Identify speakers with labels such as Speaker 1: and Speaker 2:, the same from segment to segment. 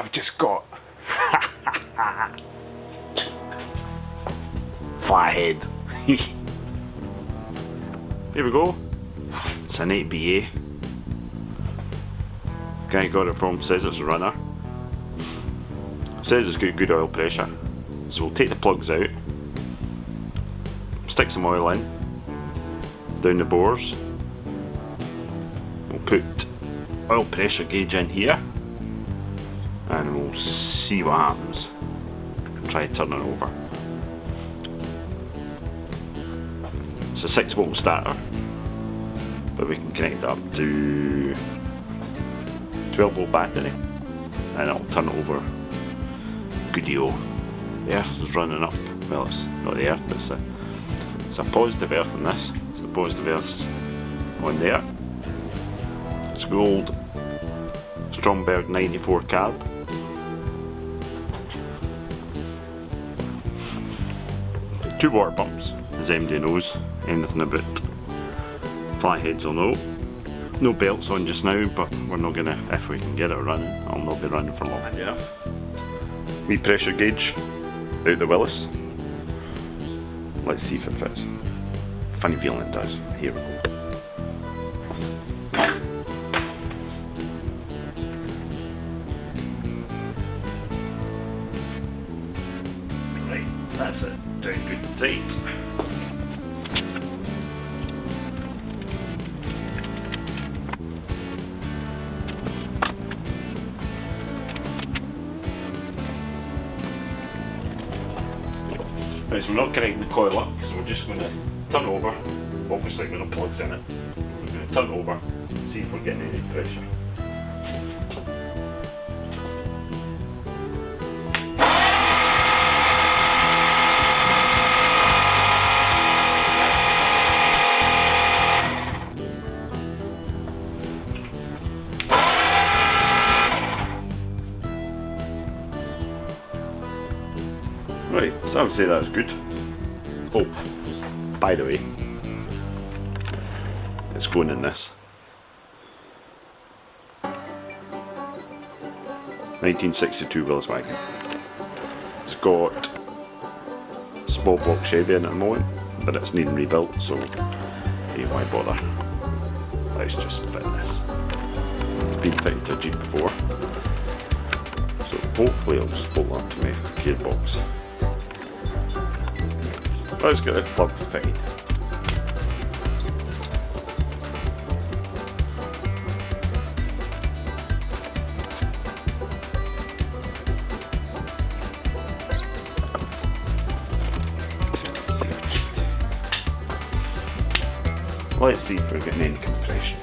Speaker 1: I've just got Flathead. Here we go. It's an 8BA. The guy got it from says it's a runner. Says it's got good oil pressure. So we'll take the plugs out, stick some oil in, down the bores. We'll put oil pressure gauge in here and we'll see what happens. Try to turn it over. It's a 6-volt starter, but we can connect it up to 12-volt battery and it'll turn it over. Good-o. The earth is running up. Well, it's not the earth, it's a positive earth in this. So the positive earth's on there. It's gold Stromberg 94 carb. Two water pumps, as anybody knows. Anything about flatheads will know. No belts on just now, but we're not gonna, if we can get it running, I'll not be running for long enough. Wee pressure gauge out the Willis. Let's see if it fits. Funny feeling it does. Here we go. Right, that's it. Down good and tight. Right, so we're not connecting the coil up, so we're just going to turn over, obviously with no plugs in it. We're going to turn over and see if we're getting any pressure. Right, so I would say that's good. Oh, by the way, it's going in this 1962 Willis wagon. It's got a small block Chevy in it at the moment, but it's needing rebuilt, so hey, why bother? Let's just fit this. It's been fitted to a Jeep before, so hopefully I'll just bolt that to my gearbox. Let's get the plugs fitted. Let's see if we're getting any compression.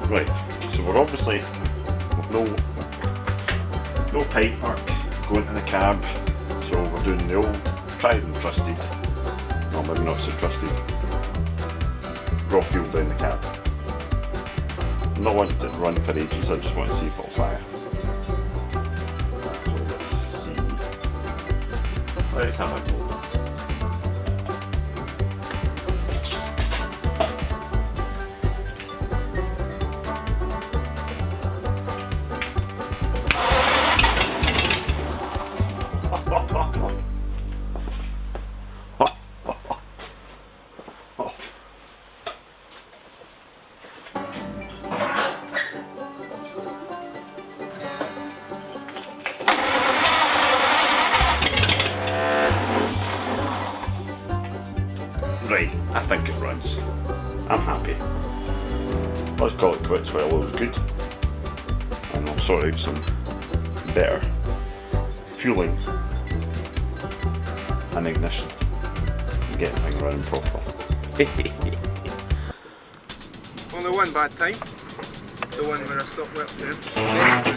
Speaker 1: Right, so we're obviously with no pipe work going to the cab, so we're doing the old tried and trusted, well maybe not so trusted, raw fuel down the cab. I'm not wanting it to run for ages, I just want to see if it'll fire. So let's see. Let's have a go. Right, I think it runs. I'm happy. Let's call it quits while it was good. And I'll sort out some better fueling and ignition and get the thing running properly.
Speaker 2: Only one bad time. The one where I stopped work there.